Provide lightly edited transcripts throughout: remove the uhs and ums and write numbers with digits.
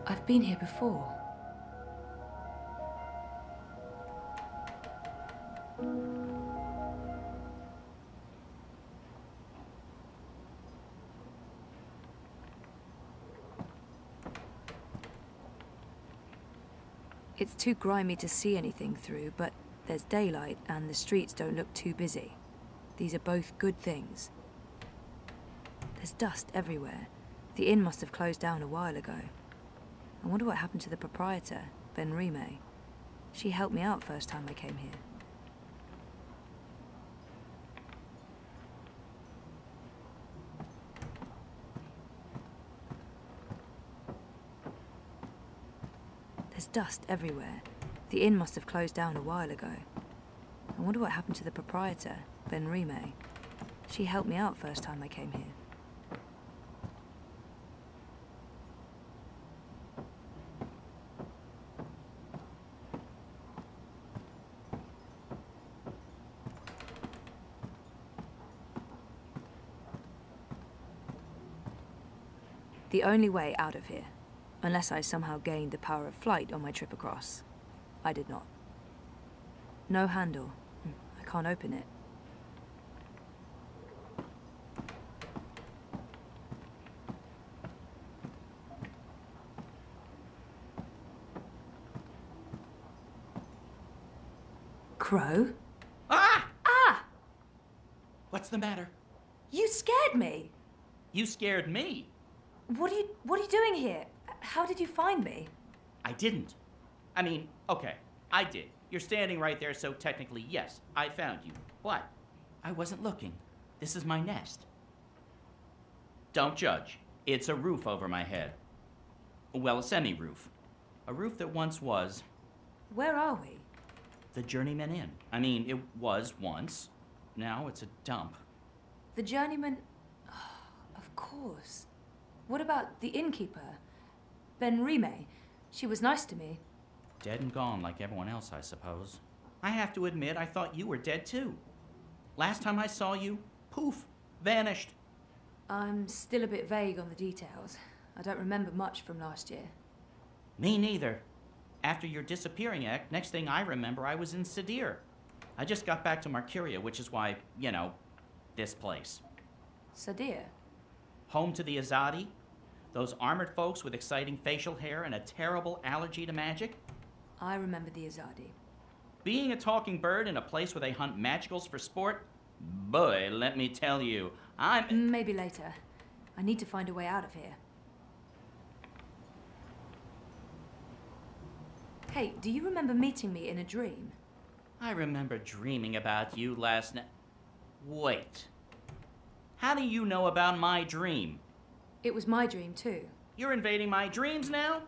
I've been here before. It's too grimy to see anything through, but there's daylight and the streets don't look too busy. These are both good things. There's dust everywhere. The inn must have closed down a while ago. I wonder what happened to the proprietor, Ben Rime. She helped me out first time I came here. There's dust everywhere. The inn must have closed down a while ago. I wonder what happened to the proprietor, Ben Rime. She helped me out first time I came here. The only way out of here, unless I somehow gained the power of flight on my trip across. I did not. No handle. I can't open it. Crow? Ah! Ah! What's the matter? You scared me! You scared me. What are you doing here? How did you find me? I didn't. I mean, okay, I did. You're standing right there, so technically, yes, I found you. But I wasn't looking. This is my nest. Don't judge. It's a roof over my head. Well, a semi-roof. A roof that once was... Where are we? The Journeyman Inn. I mean, it was once. Now it's a dump. The Journeyman... Oh, of course. What about the innkeeper? Ben Rime. She was nice to me. Dead and gone like everyone else, I suppose. I have to admit, I thought you were dead too. Last time I saw you, poof, vanished. I'm still a bit vague on the details. I don't remember much from last year. Me neither. After your disappearing act, next thing I remember, I was in Sadir. I just got back to Marcuria, which is why, you know, this place. Sadir? Home to the Azadi. Those armored folks with exciting facial hair and a terrible allergy to magic. I remember the Azadi. Being a talking bird in a place where they hunt magicals for sport? Boy, let me tell you, I'm... Maybe later. I need to find a way out of here. Hey, do you remember meeting me in a dream? I remember dreaming about you last night. Wait. How do you know about my dream? It was my dream, too. You're invading my dreams now?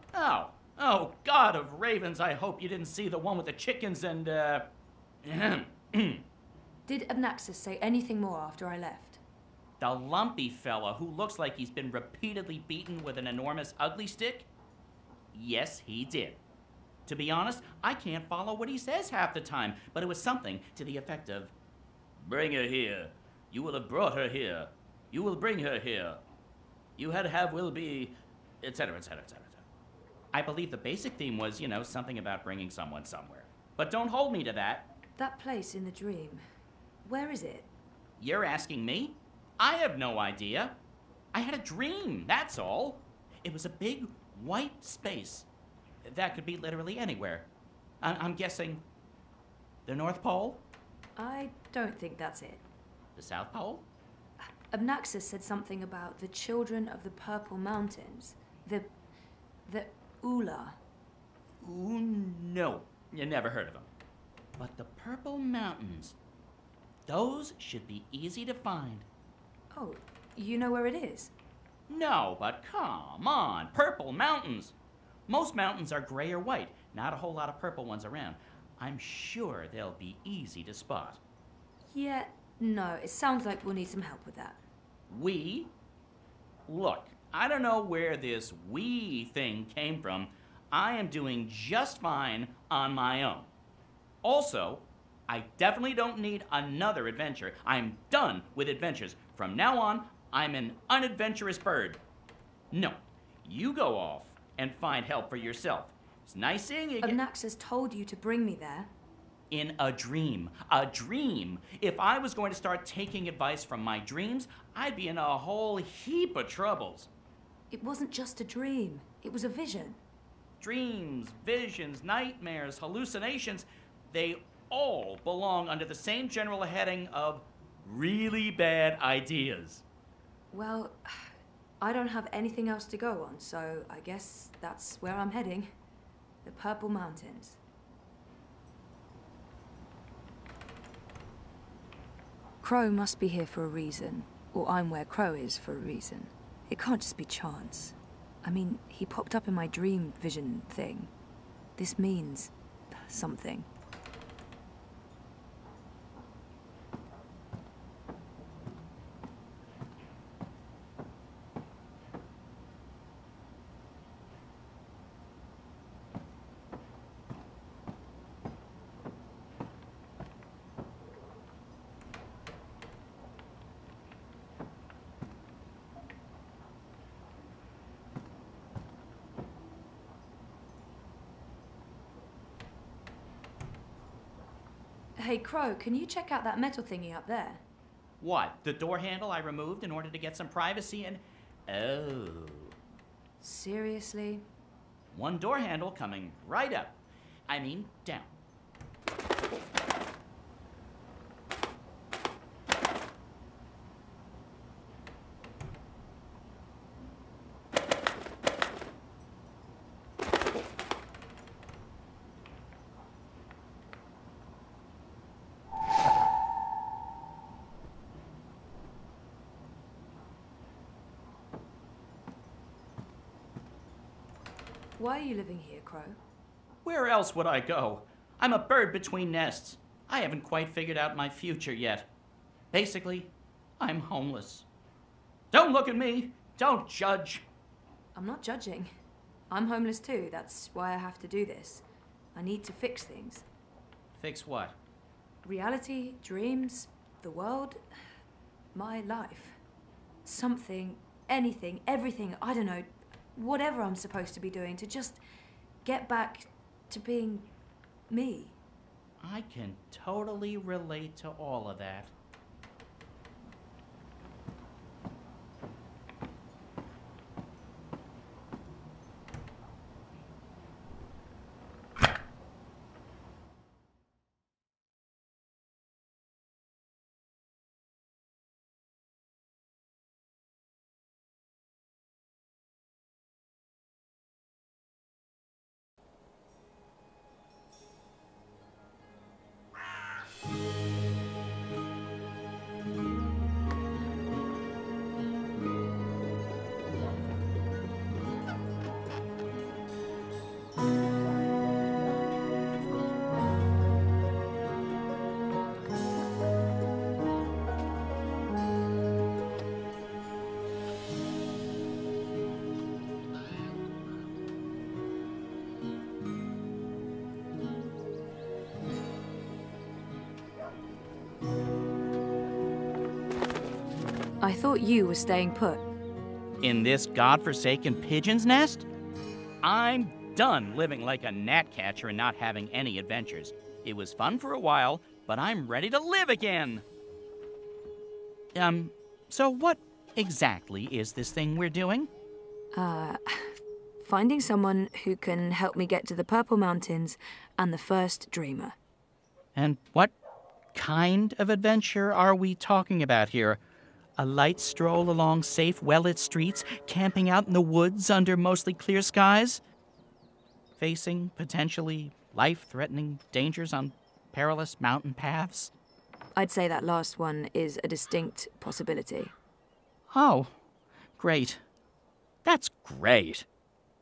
Oh, God of ravens, I hope you didn't see the one with the chickens and, Did Abnaxis say anything more after I left? The lumpy fella who looks like he's been repeatedly beaten with an enormous ugly stick? Yes, he did. To be honest, I can't follow what he says half the time, but it was something to the effect of, "Bring her here. You will have brought her here. You will bring her here. You had have will be," etc., etc., etc. I believe the basic theme was, you know, something about bringing someone somewhere. But don't hold me to that. That place in the dream, where is it? You're asking me? I have no idea. I had a dream, that's all. It was a big white space. That could be literally anywhere. I'm guessing the North Pole? I don't think that's it. The South Pole? Abnaxis said something about the children of the Purple Mountains. The Ula. Ooh, no. You never heard of them. But the Purple Mountains, those should be easy to find. Oh, you know where it is? No, but come on, Purple Mountains. Most mountains are gray or white, not a whole lot of purple ones around. I'm sure they'll be easy to spot. Yeah, no, it sounds like we'll need some help with that. We? Look, I don't know where this we thing came from. I am doing just fine on my own. Also, I definitely don't need another adventure. I'm done with adventures. From now on, I'm an unadventurous bird. No, you go off and find help for yourself. It's nice seeing you again. Obnaxa's told you to bring me there. In a dream. A dream. If I was going to start taking advice from my dreams, I'd be in a whole heap of troubles. It wasn't just a dream. It was a vision. Dreams, visions, nightmares, hallucinations, they all belong under the same general heading of really bad ideas. Well, I don't have anything else to go on, so I guess that's where I'm heading. The Purple Mountains. Crow must be here for a reason, or I'm where Crow is for a reason. It can't just be chance. I mean, he popped up in my dream vision thing. This means something. Hey, Crow, can you check out that metal thingy up there? What? The door handle I removed in order to get some privacy and... Oh. Seriously? One door handle coming right up. I mean, down. Why are you living here, Crow? Where else would I go? I'm a bird between nests. I haven't quite figured out my future yet. Basically, I'm homeless. Don't look at me. Don't judge. I'm not judging. I'm homeless too. That's why I have to do this. I need to fix things. Fix what? Reality, dreams, the world, my life. Something, anything, everything, I don't know, whatever I'm supposed to be doing to just get back to being me. I can totally relate to all of that. I thought you were staying put. In this godforsaken pigeon's nest? I'm done living like a gnatcatcher and not having any adventures. It was fun for a while, but I'm ready to live again. So what exactly is this thing we're doing? Finding someone who can help me get to the Purple Mountains and the first dreamer. And what kind of adventure are we talking about here? A light stroll along safe, well-lit streets, camping out in the woods under mostly clear skies? Facing potentially life-threatening dangers on perilous mountain paths? I'd say that last one is a distinct possibility. Oh, great. That's great.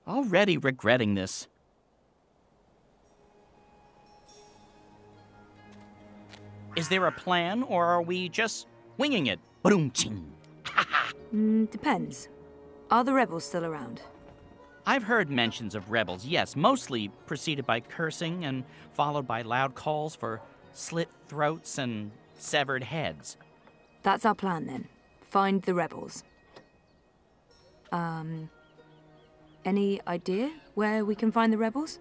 Already regretting this. Is there a plan, or are we just winging it? Boom-ching. Depends. Are the rebels still around? I've heard mentions of rebels, yes, mostly preceded by cursing and followed by loud calls for slit throats and severed heads. That's our plan then. Find the rebels. Any idea where we can find the rebels?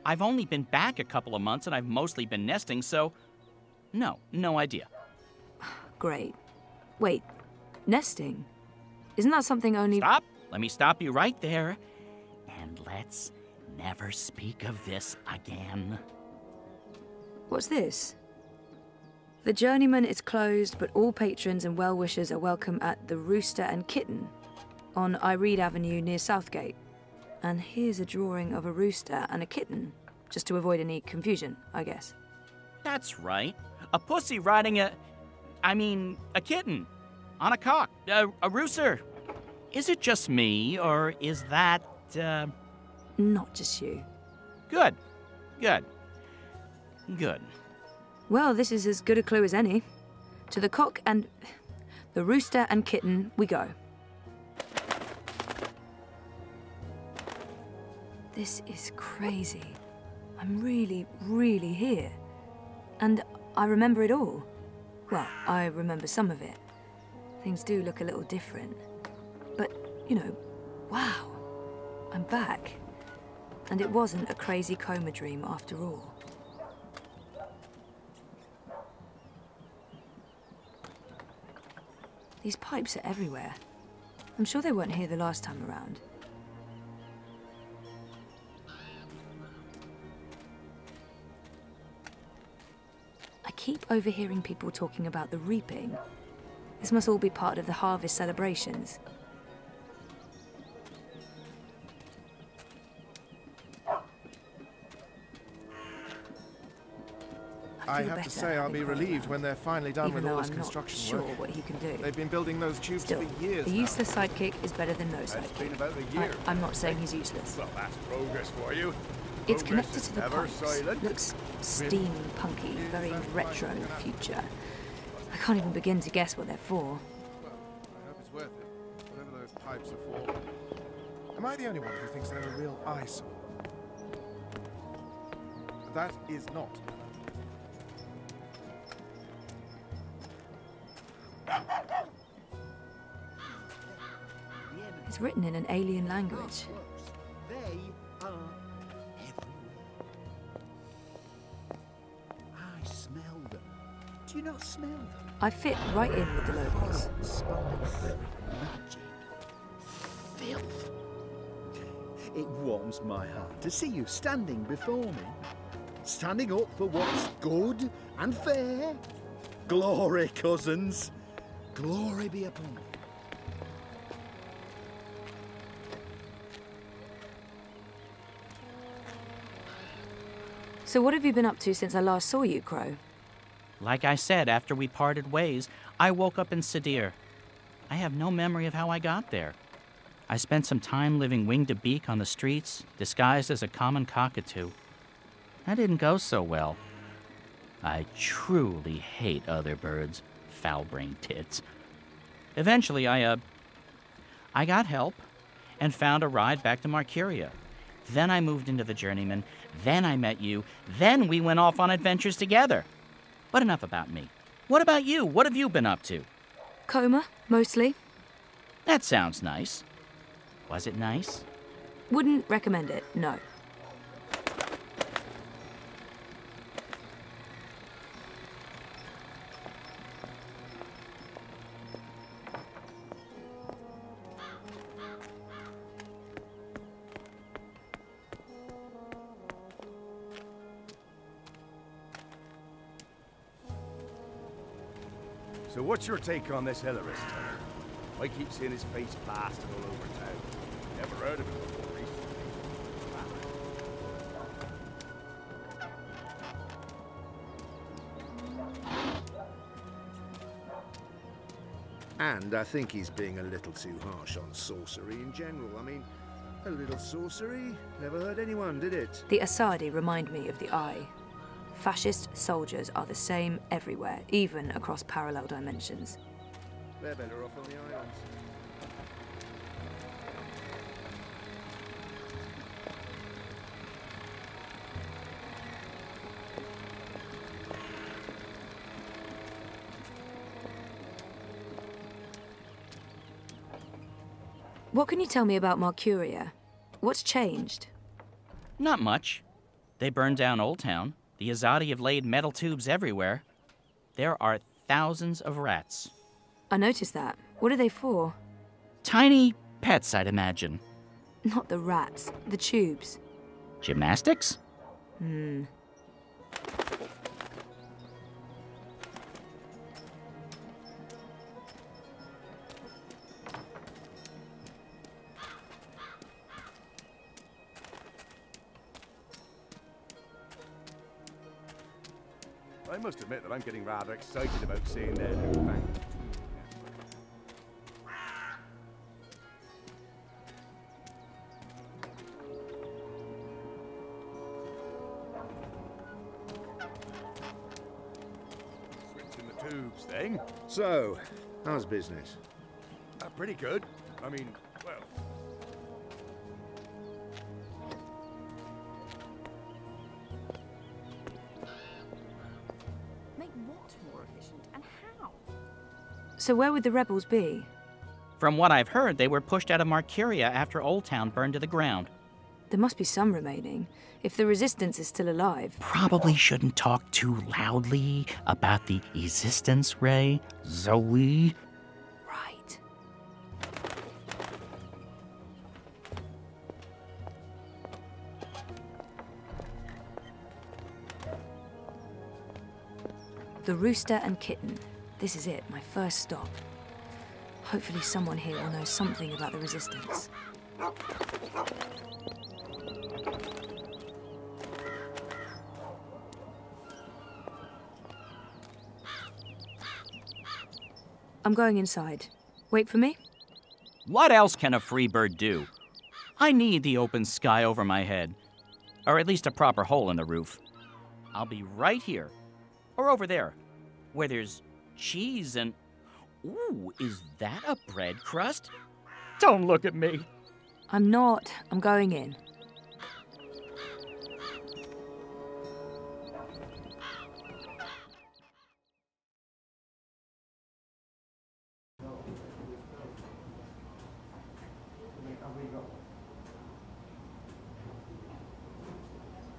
I've only been back a couple of months and I've mostly been nesting, so no idea. Great. Wait, nesting? Isn't that something only... Stop! Let me stop you right there. And let's never speak of this again. What's this? The Journeyman is closed, but all patrons and well-wishers are welcome at the Rooster and Kitten on Iread Avenue near Southgate. And here's a drawing of a rooster and a kitten, just to avoid any confusion, I guess. That's right. A pussy riding a kitten on a cock, a rooster. Is it just me, or is that, Not just you. Good. Well, this is as good a clue as any. To the cock and... the rooster and kitten we go. This is crazy. I'm really here. And I remember it all. Well, I remember some of it. Things do look a little different. But, you know, wow. I'm back. And it wasn't a crazy coma dream after all. These pipes are everywhere. I'm sure they weren't here the last time around. I keep overhearing people talking about the reaping. This must all be part of the harvest celebrations. I have to say, I'll be relieved when they're finally done with all this construction work. Even though I'm not sure what he can do. They've been building those tubes Still, for years a now. useless sidekick is better than no It's sidekick. been about a year. I'm not saying he's useless. Well, that's progress for you. It's Progress connected is to the never pipes. silent. Looks steampunky, very retro future. I can't even begin to guess what they're for. Well, I hope it's worth it. Whatever those pipes are for. Am I the only one who thinks they're a real eyesore? That is not. It's written in an alien language. They are everywhere. I smell them. Do you not smell them? I fit right in with the locals. Spice, magic, filth. It warms my heart to see you standing before me. Standing up for what's good and fair. Glory, cousins. Glory be upon you. So what have you been up to since I last saw you, Crow? Like I said, after we parted ways, I woke up in Sadir. I have no memory of how I got there. I spent some time living wing to beak on the streets, disguised as a common cockatoo. That didn't go so well. I truly hate other birds, foul-brained tits. Eventually, I got help and found a ride back to Marcuria. Then I moved into the Journeyman. Then I met you. Then we went off on adventures together. But enough about me. What about you? What have you been up to? Coma, mostly. That sounds nice. Was it nice? Wouldn't recommend it, no. So what's your take on this Hillarist? I keep seeing his face plastered all over town. Never heard of him before recently. And I think he's being a little too harsh on sorcery in general. I mean, a little sorcery never hurt anyone, did it? The Asadi remind me of the Eye. Fascist soldiers are the same everywhere, even across parallel dimensions. They're better off on the islands. What can you tell me about Marcuria? What's changed? Not much. They burned down Old Town. The Azadi have laid metal tubes everywhere. There are thousands of rats. I noticed that. What are they for? Tiny pets, I'd imagine. Not the rats, the tubes. Gymnastics? I must admit that I'm getting rather excited about seeing their new bank. Switching the tubes thing. So, how's business? Pretty good. I mean, well, Make what more efficient and how? So where would the rebels be? From what I've heard, they were pushed out of Marcuria after Old Town burned to the ground. There must be some remaining. If the resistance is still alive. Probably shouldn't talk too loudly about the resistance, Ray. Zoe. Right. The Rooster and Kitten. This is it, my first stop. Hopefully someone here will know something about the resistance. I'm going inside. Wait for me? What else can a free bird do? I need the open sky over my head. Or at least a proper hole in the roof. I'll be right here. Or over there, where there's cheese and... Ooh, is that a bread crust? Don't look at me. I'm not. I'm going in.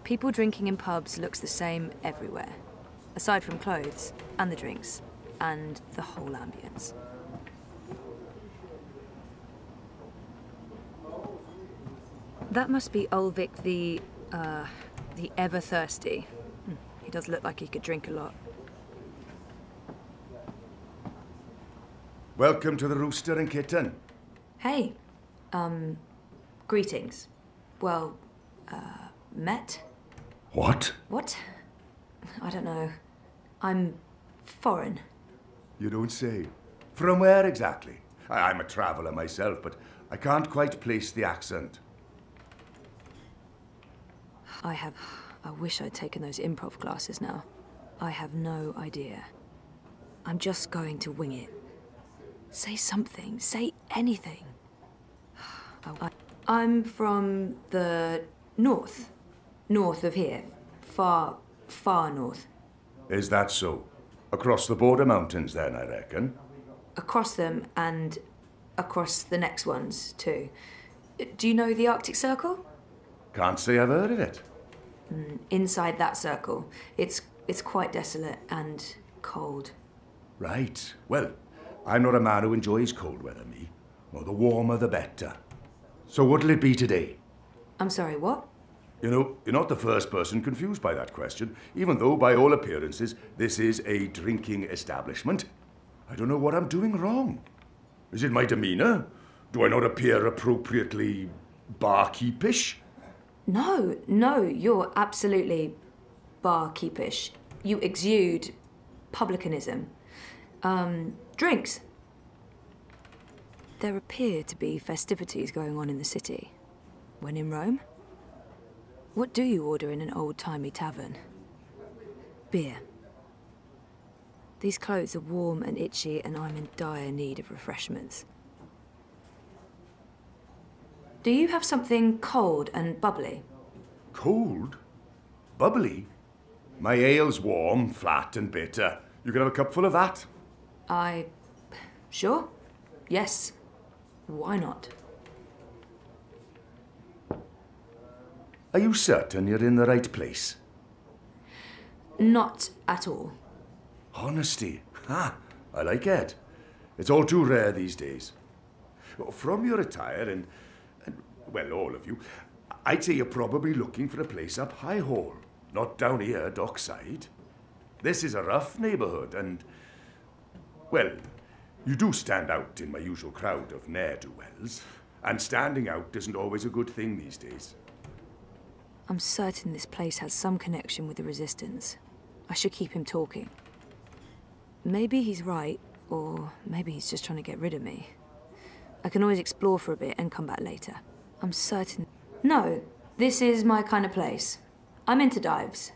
People drinking in pubs looks the same everywhere, aside from clothes and the drinks and the whole ambience. That must be Ulvik the ever thirsty. He does look like he could drink a lot. Welcome to the Rooster and Kitten. Hey, greetings. Well, met? What? What? I don't know. I'm foreign. You don't say. From where exactly? I'm a traveller myself, but I can't quite place the accent. I wish I'd taken those improv classes now. I have no idea. I'm just going to wing it. Say something. Say anything. I'm from the north. North of here. Far, far north. Is that so? Across the border mountains then, I reckon? Across them and across the next ones, too. Do you know the Arctic Circle? Can't say I've heard of it. Inside that circle, it's quite desolate and cold. Right. Well, I'm not a man who enjoys cold weather, me. Well, the warmer the better. So what'll it be today? I'm sorry, what? You know, you're not the first person confused by that question, even though, by all appearances, this is a drinking establishment. I don't know what I'm doing wrong. Is it my demeanour? Do I not appear appropriately barkeepish? No, you're absolutely barkeepish. You exude publicanism. Drinks. There appear to be festivities going on in the city. When in Rome? What do you order in an old-timey tavern? Beer. These clothes are warm and itchy, and I'm in dire need of refreshments. Do you have something cold and bubbly? Cold? Bubbly? My ale's warm, flat and bitter. You can have a cupful of that. Sure? Yes. Why not? Are you certain you're in the right place? Not at all. Honesty. Ha! I like it. It's all too rare these days. From your attire and, well, all of you, I'd say you're probably looking for a place up High Hall, not down here, dockside. This is a rough neighbourhood and, well, you do stand out in my usual crowd of ne'er-do-wells, and standing out isn't always a good thing these days. I'm certain this place has some connection with the Resistance. I should keep him talking. Maybe he's right, or maybe he's just trying to get rid of me. I can always explore for a bit and come back later. I'm certain... No, this is my kind of place. I'm into dives.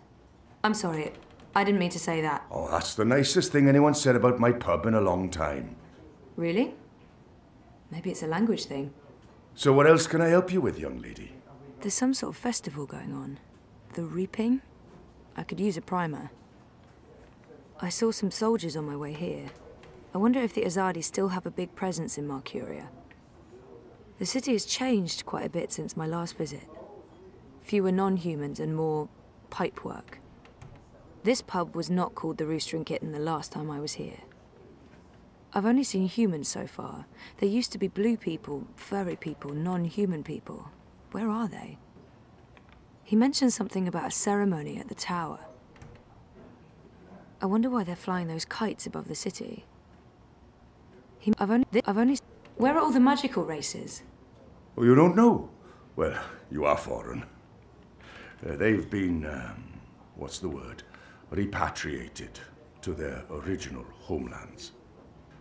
I'm sorry, I didn't mean to say that. Oh, that's the nicest thing anyone said about my pub in a long time. Really? Maybe it's a language thing. So what else can I help you with, young lady? There's some sort of festival going on. The Reaping? I could use a primer. I saw some soldiers on my way here. I wonder if the Azadi still have a big presence in Marcuria. The city has changed quite a bit since my last visit. Fewer non-humans and more pipework. This pub was not called the Rooster and Kitten the last time I was here. I've only seen humans so far. There used to be blue people, furry people, non-human people. Where are they? He mentioned something about a ceremony at the tower. I wonder why they're flying those kites above the city. I've only... Where are all the magical races? Oh, you don't know? Well, you are foreign. They've been, what's the word? Repatriated to their original homelands.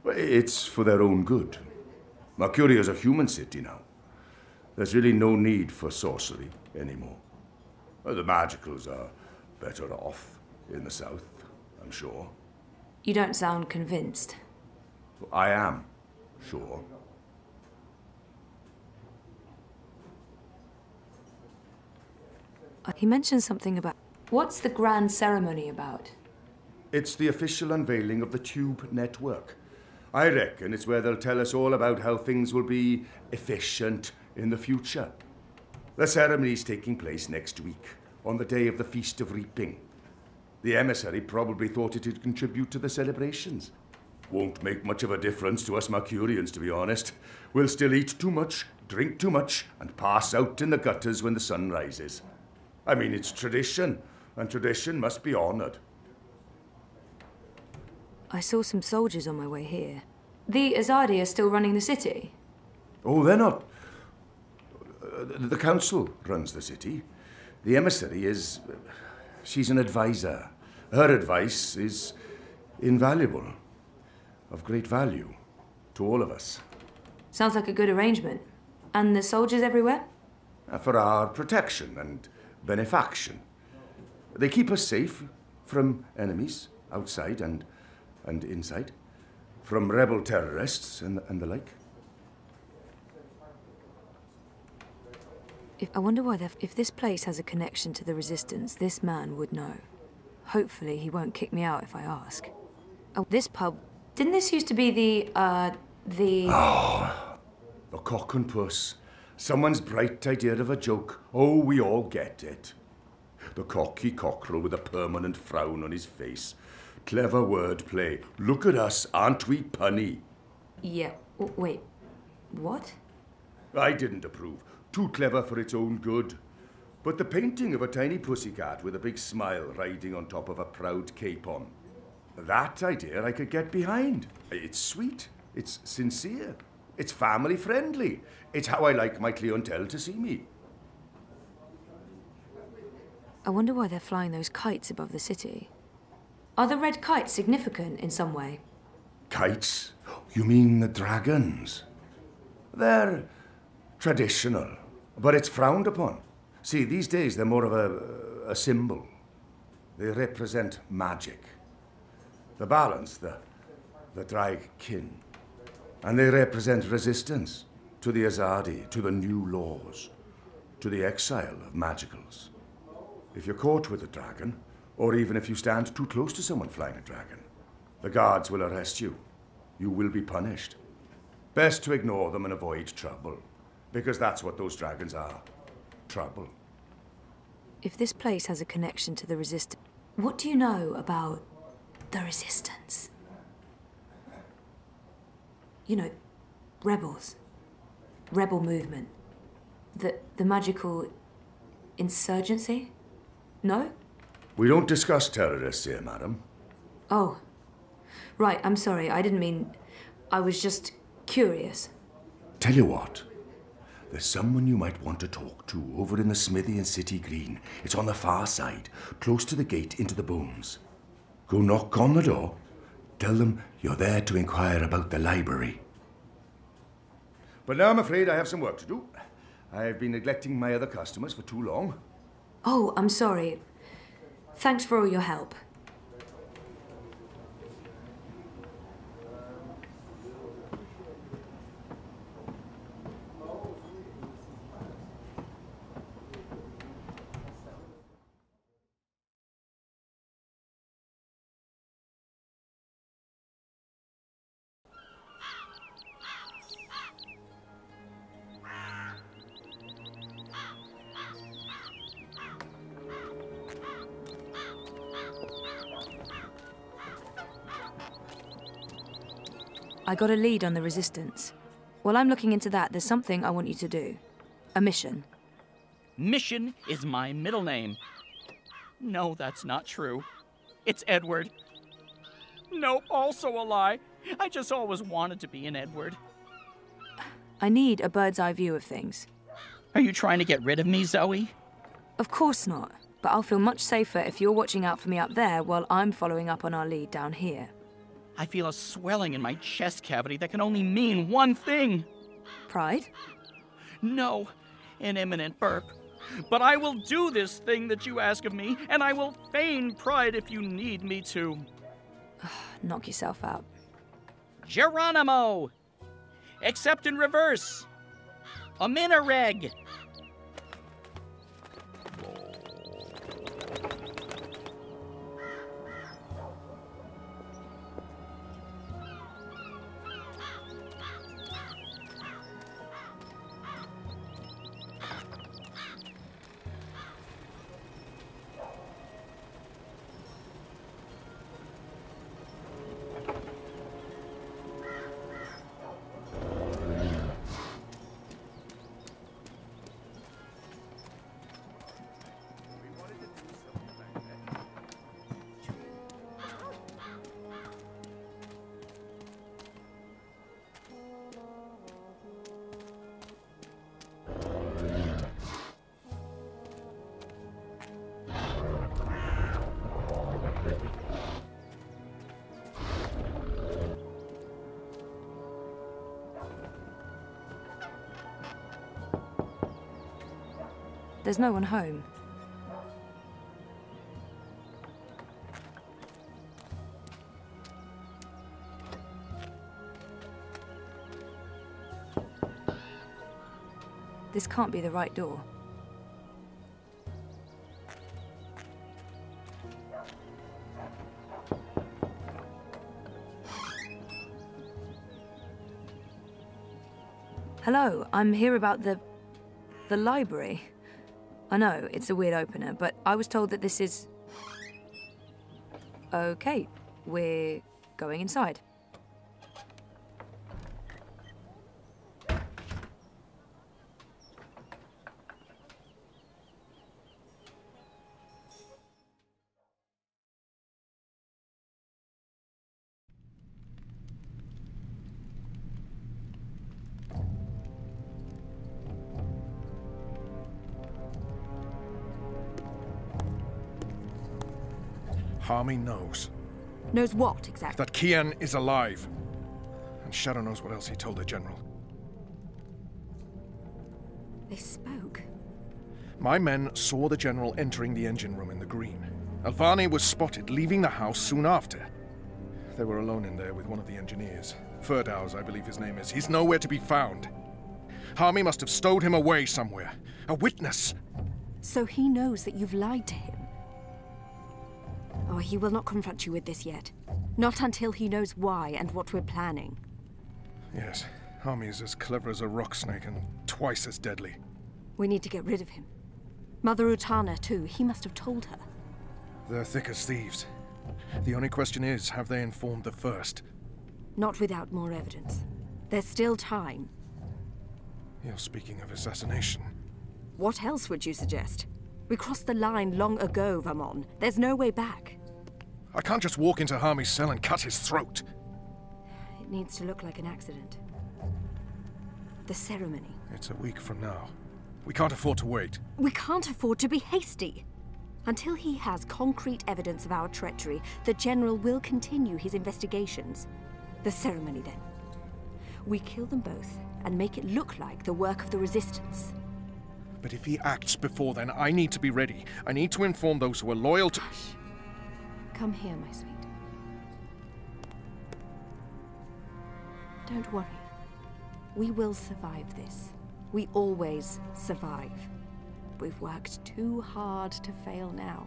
It's for their own good. Mercuria's a human city now. There's really no need for sorcery anymore. The magicals are better off in the south, I'm sure. You don't sound convinced. I am, sure. He mentioned something about... What's the grand ceremony about? It's the official unveiling of the Tube Network. I reckon it's where they'll tell us all about how things will be efficient in the future. The ceremony's taking place next week, on the day of the Feast of Reaping. The emissary probably thought it'd contribute to the celebrations. Won't make much of a difference to us Mercurians, to be honest. We'll still eat too much, drink too much, and pass out in the gutters when the sun rises. I mean, it's tradition, and tradition must be honoured. I saw some soldiers on my way here. The Azadi are still running the city? Oh, they're not. The council runs the city. The emissary is... she's an advisor. Her advice is invaluable, of great value to all of us. Sounds like a good arrangement. And the soldiers everywhere? For our protection and benefaction. They keep us safe from enemies, outside and inside, from rebel terrorists and the like. I wonder why if this place has a connection to the Resistance, this man would know. Hopefully he won't kick me out if I ask. Oh, this pub... Didn't this used to be the... Oh, the cock and puss. Someone's bright idea of a joke. Oh, we all get it. The cocky cockerel with a permanent frown on his face. Clever wordplay. Look at us, aren't we punny? Yeah, wait. What? I didn't approve. Too clever for its own good. But the painting of a tiny pussycat with a big smile riding on top of a proud capon. That idea I could get behind. It's sweet. It's sincere. It's family friendly. It's how I like my clientele to see me. I wonder why they're flying those kites above the city. Are the red kites significant in some way? Kites? You mean the dragons? They're traditional, but it's frowned upon. See, these days they're more of a symbol. They represent magic. The balance, the drag kin. And they represent resistance to the Azadi, to the new laws, to the exile of magicals. If you're caught with a dragon, or even if you stand too close to someone flying a dragon, the guards will arrest you. You will be punished. Best to ignore them and avoid trouble, because that's what those dragons are. Trouble. If this place has a connection to the Resistance, what do you know about the Resistance? You know, rebels. Rebel movement. The magical insurgency? No? We don't discuss terrorists here, madam. Oh. Right, I'm sorry. I didn't mean... I was just curious. Tell you what. There's someone you might want to talk to over in the smithy in City Green. It's on the far side, close to the gate into the bones. Go knock on the door. Tell them you're there to inquire about the library. But now I'm afraid I have some work to do. I've been neglecting my other customers for too long. Oh, I'm sorry. Thanks for all your help. I got a lead on the Resistance. While I'm looking into that, there's something I want you to do. A mission. Mission is my middle name. No, that's not true. It's Edward. No, also a lie. I just always wanted to be an Edward. I need a bird's eye view of things. Are you trying to get rid of me, Zoe? Of course not. But I'll feel much safer if you're watching out for me up there while I'm following up on our lead down here. I feel a swelling in my chest cavity that can only mean one thing. Pride? No, an imminent burp. But I will do this thing that you ask of me, and I will feign pride if you need me to. Knock yourself out. Geronimo! Except in reverse. A minareg. There's no one home. This can't be the right door. Hello, I'm here about the library. I know, it's a weird opener, but I was told that this is... Okay, we're going inside. Harmy knows Knows what, exactly? that Kian is alive. And Shadow knows what else he told the General. They spoke. My men saw the General entering the engine room in the Green. Alvani was spotted leaving the house soon after. They were alone in there with one of the engineers. Ferdaus, I believe his name is. He's nowhere to be found. Harmy must have stowed him away somewhere. A witness! So he knows that you've lied to him. Oh, he will not confront you with this yet. Not until he knows why and what we're planning. Yes, Harmy is as clever as a rock snake and twice as deadly. We need to get rid of him. Mother Utana, too. He must have told her. They're thick as thieves. The only question is, have they informed the first? Not without more evidence. There's still time. You're speaking of assassination. What else would you suggest? We crossed the line long ago, Vamon. There's no way back. I can't just walk into Harmy's cell and cut his throat. It needs to look like an accident. The ceremony. It's a week from now. We can't afford to wait. We can't afford to be hasty. Until he has concrete evidence of our treachery, the General will continue his investigations. The ceremony, then. We kill them both and make it look like the work of the Resistance. But if he acts before then, I need to be ready. I need to inform those who are loyal to... Hush. Come here, my sweet. Don't worry. We will survive this. We always survive. We've worked too hard to fail now.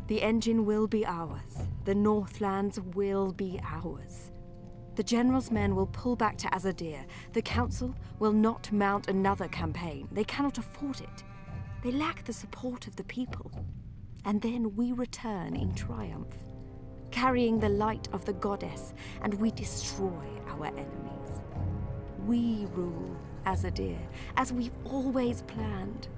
The engine will be ours. The Northlands will be ours. The General's men will pull back to Azadir. The Council will not mount another campaign. They cannot afford it. They lack the support of the people. And then we return in triumph, carrying the light of the goddess, and we destroy our enemies. We rule Azadir, as we've always planned.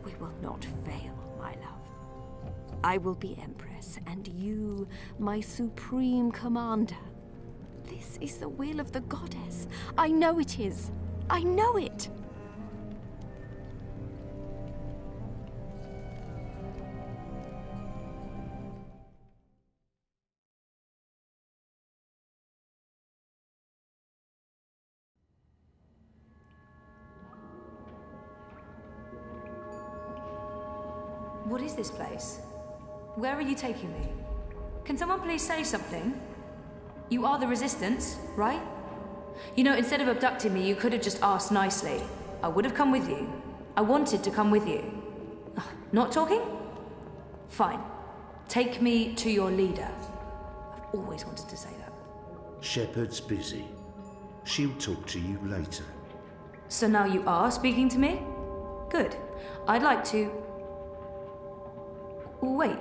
We will not fail, my love. I will be Empress, and you, my supreme commander. This is the will of the goddess. I know it is. I know it. What is this place? Where are you taking me? Can someone please say something? You are the Resistance, right? You know, instead of abducting me, you could have just asked nicely. I would have come with you. I wanted to come with you. Not talking? Fine. Take me to your leader. I've always wanted to say that. Shepard's busy. She'll talk to you later. So now you are speaking to me? Good. I'd like to... Wait.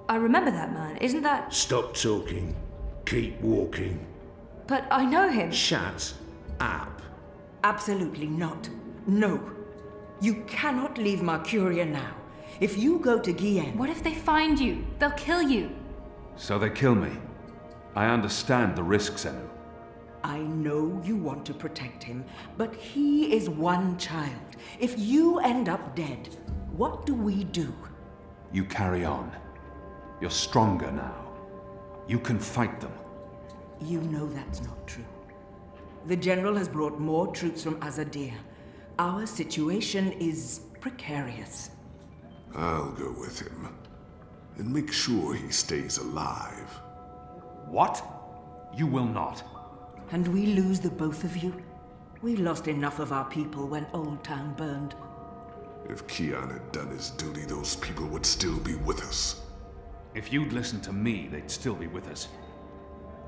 I remember that man. Isn't that... Stop talking. Keep walking. But I know him. Shut up. Absolutely not. No. You cannot leave Mercuria now. If you go to Guienne... What if they find you? They'll kill you. So they kill me. I understand the risks, Enu. I know you want to protect him, but he is one child. If you end up dead, what do we do? You carry on. You're stronger now. You can fight them. You know that's not true. The General has brought more troops from Azadir. Our situation is precarious. I'll go with him. And make sure he stays alive. What? You will not. And we lose the both of you? We lost enough of our people when Old Town burned. If Kian had done his duty, those people would still be with us. If you'd listened to me, they'd still be with us.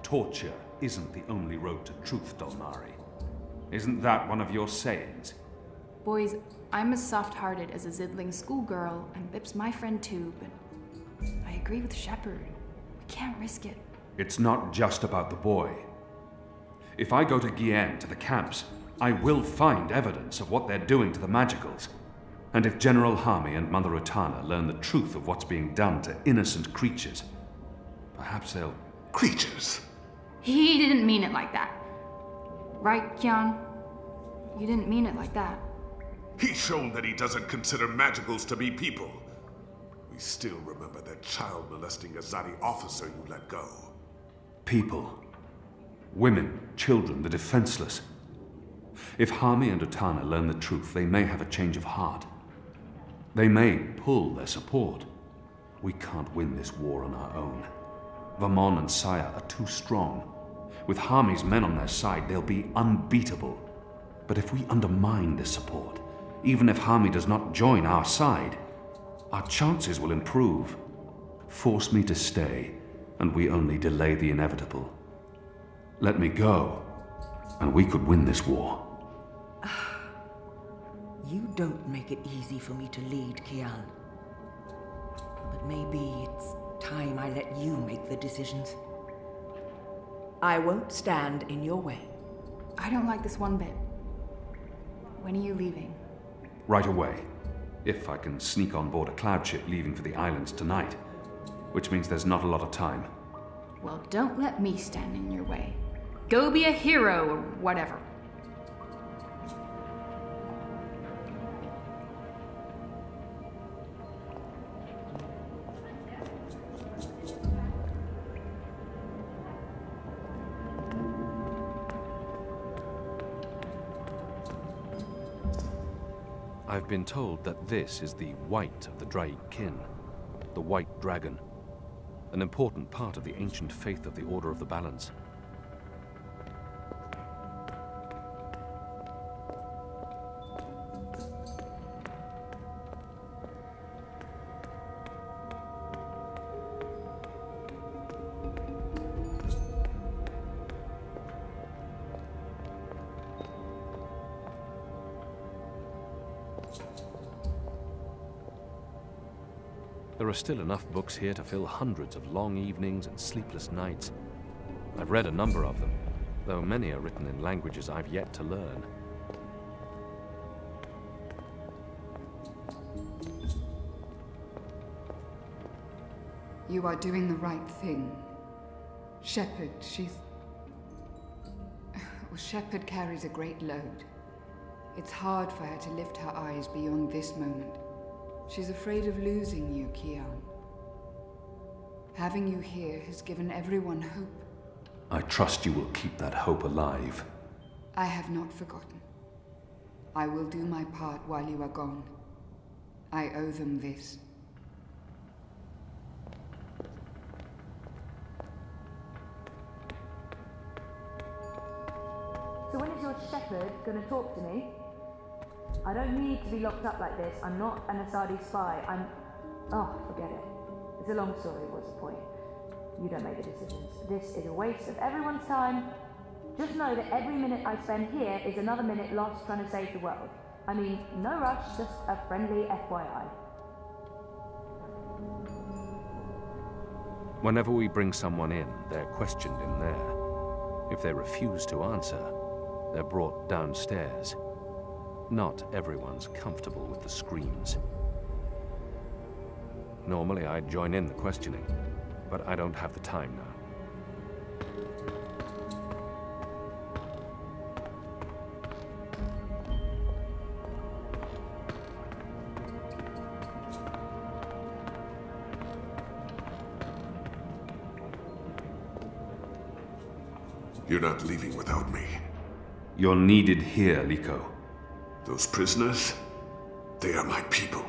Torture isn't the only road to truth, Dolmari. Isn't that one of your sayings? Boys, I'm as soft-hearted as a Zidling schoolgirl, and Bip's my friend too, but I agree with Shepard. We can't risk it. It's not just about the boy. If I go to Guienne, to the camps, I will find evidence of what they're doing to the Magicals. And if General Harmy and Mother Utana learn the truth of what's being done to innocent creatures, perhaps they'll... Creatures? He didn't mean it like that. Right, Kian? You didn't mean it like that. He's shown that he doesn't consider Magicals to be people. We still remember that child-molesting Azadi officer you let go. People. Women, children, the defenseless. If Harmy and Utana learn the truth, they may have a change of heart. They may pull their support. We can't win this war on our own. Vamon and Saya are too strong. With Harmy's men on their side, they'll be unbeatable. But if we undermine this support, even if Harmy does not join our side, our chances will improve. Force me to stay, and we only delay the inevitable. Let me go, and we could win this war. You don't make it easy for me to lead, Kian. But maybe it's time I let you make the decisions. I won't stand in your way. I don't like this one bit. When are you leaving? Right away. If I can sneak on board a cloud ship leaving for the islands tonight. Which means there's not a lot of time. Well, don't let me stand in your way. Go be a hero or whatever. I've been told that this is the white of the Draigkin, the white dragon, an important part of the ancient faith of the Order of the Balance. There are still enough books here to fill hundreds of long evenings and sleepless nights. I've read a number of them, though many are written in languages I've yet to learn. You are doing the right thing. Shepherd, Shepherd carries a great load. It's hard for her to lift her eyes beyond this moment. She's afraid of losing you, Kian. Having you here has given everyone hope. I trust you will keep that hope alive. I have not forgotten. I will do my part while you are gone. I owe them this. So when is your shepherd going to talk to me? I don't need to be locked up like this. I'm not an Asadi spy. Oh, forget it. It's a long story. What's the point? You don't make the decisions. This is a waste of everyone's time. Just know that every minute I spend here is another minute lost trying to save the world. I mean, no rush, just a friendly FYI. Whenever we bring someone in, they're questioned in there. If they refuse to answer, they're brought downstairs. Not everyone's comfortable with the screams. Normally I'd join in the questioning, but I don't have the time now. You're not leaving without me. You're needed here, Liko. Those prisoners, they are my people.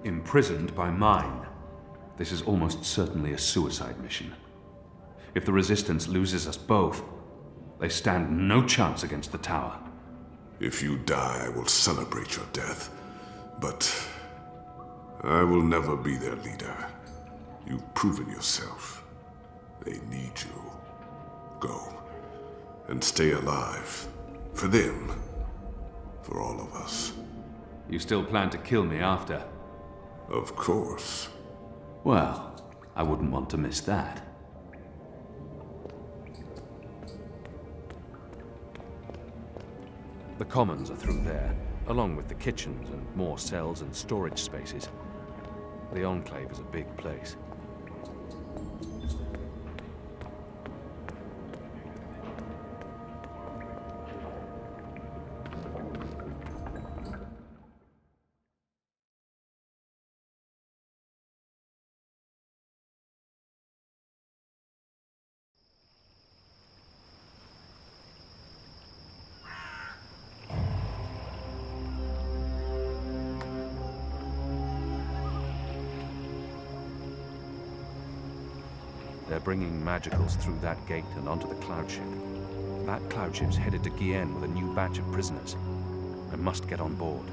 Imprisoned by mine. This is almost certainly a suicide mission. If the Resistance loses us both, they stand no chance against the Tower. If you die, I will celebrate your death. But I will never be their leader. You've proven yourself. They need you. Go. And stay alive. For them. For all of us. You still plan to kill me after? Of course. Well, I wouldn't want to miss that. The commons are through there, along with the kitchens and more cells and storage spaces. The Enclave is a big place. They're bringing magicals through that gate and onto the cloud ship. That cloud ship's headed to Gien with a new batch of prisoners. I must get on board.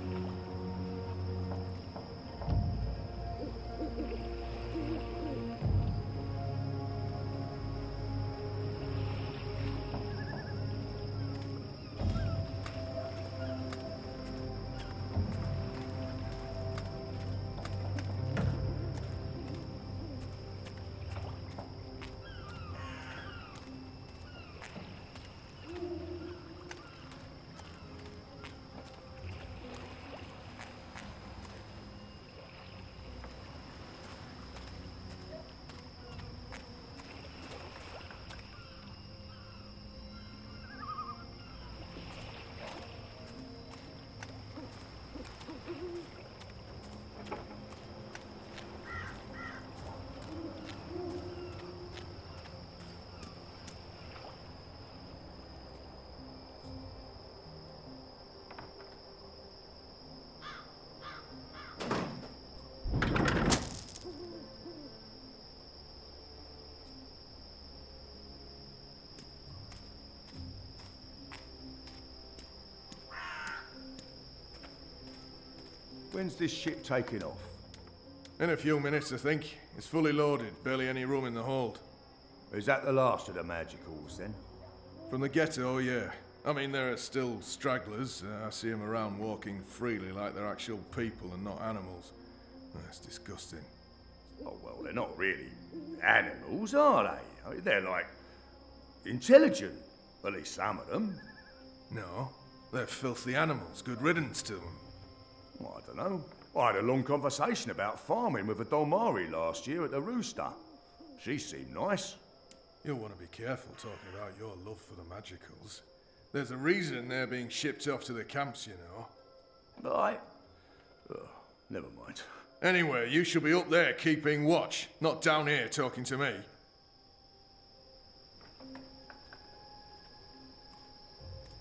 When's this ship taking off? In a few minutes, I think. It's fully loaded, barely any room in the hold. Is that the last of the magicals, then? From the ghetto, yeah. I mean, there are still stragglers. I see them around walking freely like they're actual people and not animals. That's disgusting. Oh, well, they're not really animals, are they? I mean, they're like intelligent. At least some of them. No, they're filthy animals. Good riddance to them. Well, I don't know. I had a long conversation about farming with a Dolmari last year at the Rooster. She seemed nice. You'll want to be careful talking about your love for the magicals. There's a reason they're being shipped off to the camps, you know. Right. Never mind. Anyway, you should be up there keeping watch, not down here talking to me.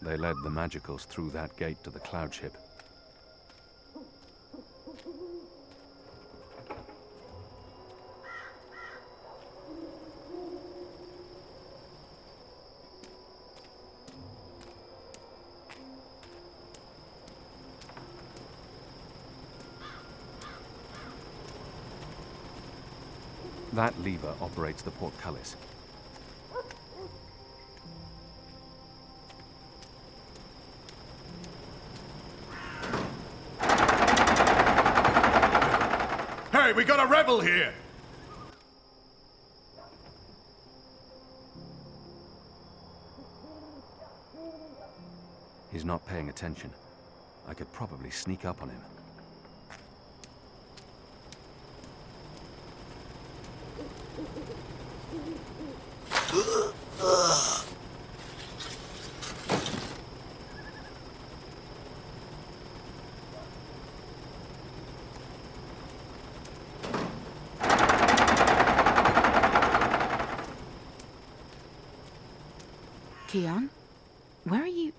They led the magicals through that gate to the cloud ship. That lever operates the portcullis. Hey, we got a rebel here! He's not paying attention. I could probably sneak up on him. Kian? Where are you?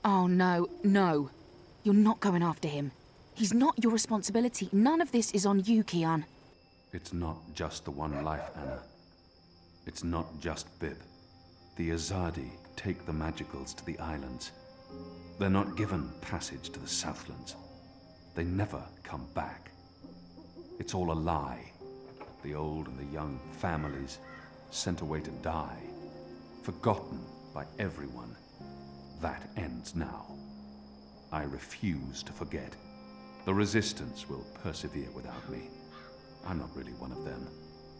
Oh, no, no. You're not going after him. He's not your responsibility. None of this is on you, Kian. It's not just the one life, Anna. It's not just Bib. The Azadi take the magicals to the islands. They're not given passage to the Southlands. They never come back. It's all a lie. The old and the young families sent away to die, forgotten by everyone. That ends now. I refuse to forget. The Resistance will persevere without me. I'm not really one of them.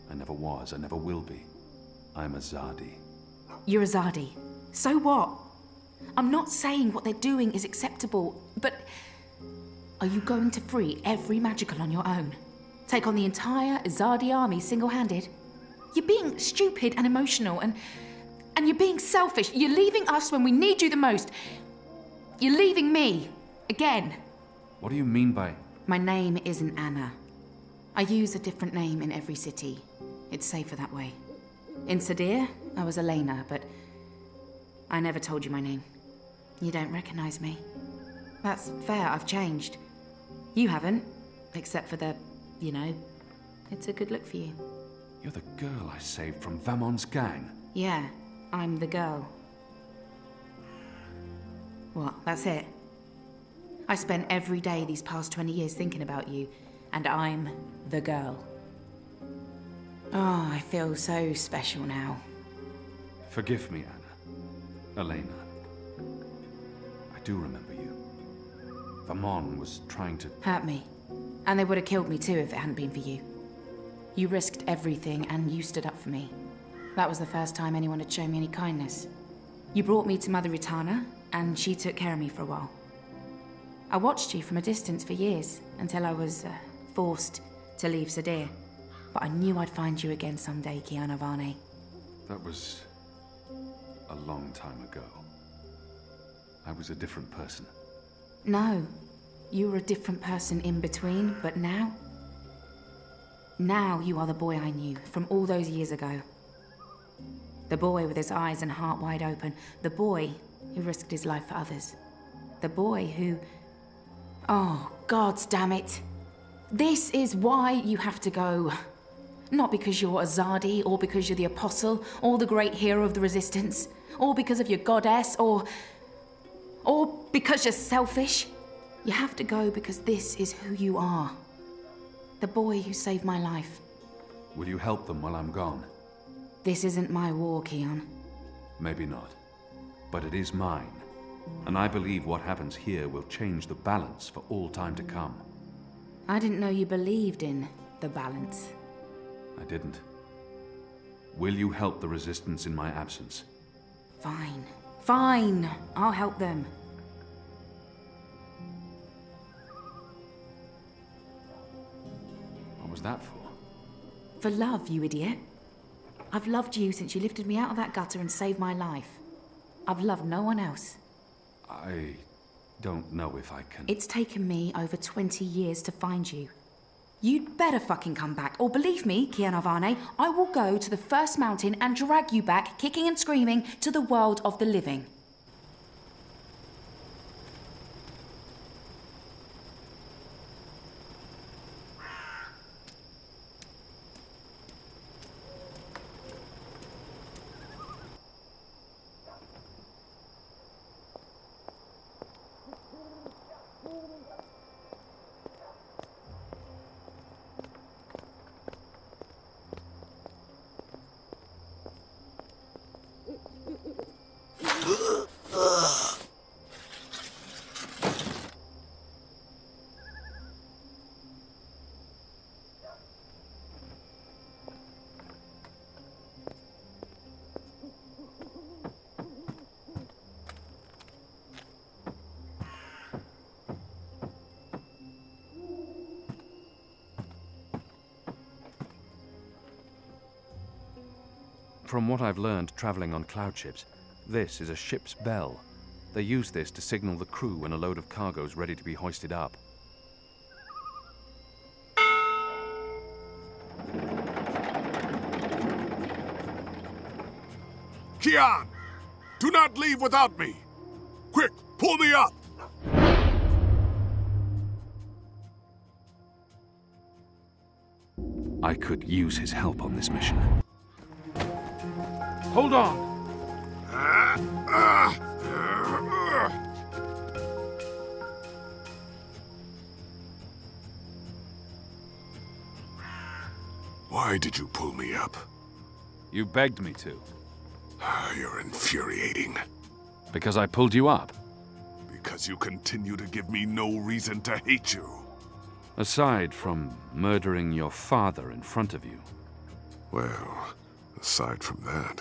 I never was, I never will be. I'm Azadi. You're Azadi. So what? I'm not saying what they're doing is acceptable, but are you going to free every magical on your own? Take on the entire Azadi army single-handed? You're being stupid and emotional, and you're being selfish. You're leaving us when we need you the most. You're leaving me. Again. What do you mean by... My name isn't Anna. I use a different name in every city. It's safer that way. In Sadir, I was Elena, but I never told you my name. You don't recognize me. That's fair, I've changed. You haven't, except for the, you know, it's a good look for you. You're the girl I saved from Vamon's gang. Yeah, I'm the girl. What, that's it? I spent every day these past 20 years thinking about you, and I'm the girl. Oh, I feel so special now. Forgive me, Anna. Elena. I do remember you. Vamon was trying to... Hurt me. And they would have killed me too if it hadn't been for you. You risked everything and you stood up for me. That was the first time anyone had shown me any kindness. You brought me to Mother Ritana, and she took care of me for a while. I watched you from a distance for years, until I was forced to leave Sadir. But I knew I'd find you again someday, Kiana Varney. That was a long time ago. I was a different person. No, you were a different person in between, but now... Now you are the boy I knew from all those years ago. The boy with his eyes and heart wide open. The boy who risked his life for others. The boy who... Oh, gods damn it. This is why you have to go. Not because you're Azadi, or because you're the Apostle, or the great hero of the Resistance, or because of your goddess, or because you're selfish. You have to go because this is who you are. The boy who saved my life. Will you help them while I'm gone? This isn't my war, Kian. Maybe not. But it is mine. And I believe what happens here will change the balance for all time to come. I didn't know you believed in the balance. I didn't. Will you help the Resistance in my absence? Fine. Fine. I'll help them. What was that for? For love, you idiot. I've loved you since you lifted me out of that gutter and saved my life. I've loved no one else. I don't know if I can... It's taken me over 20 years to find you. You'd better fucking come back, or believe me, Kian Alvane, I will go to the first mountain and drag you back, kicking and screaming, to the world of the living. From what I've learned traveling on cloud ships, this is a ship's bell. They use this to signal the crew when a load of cargo's ready to be hoisted up. Kian! Do not leave without me! Quick, pull me up! I could use his help on this mission. Hold on! Why did you pull me up? You begged me to. You're infuriating. Because I pulled you up? Because you continue to give me no reason to hate you. Aside from murdering your father in front of you. Well, aside from that...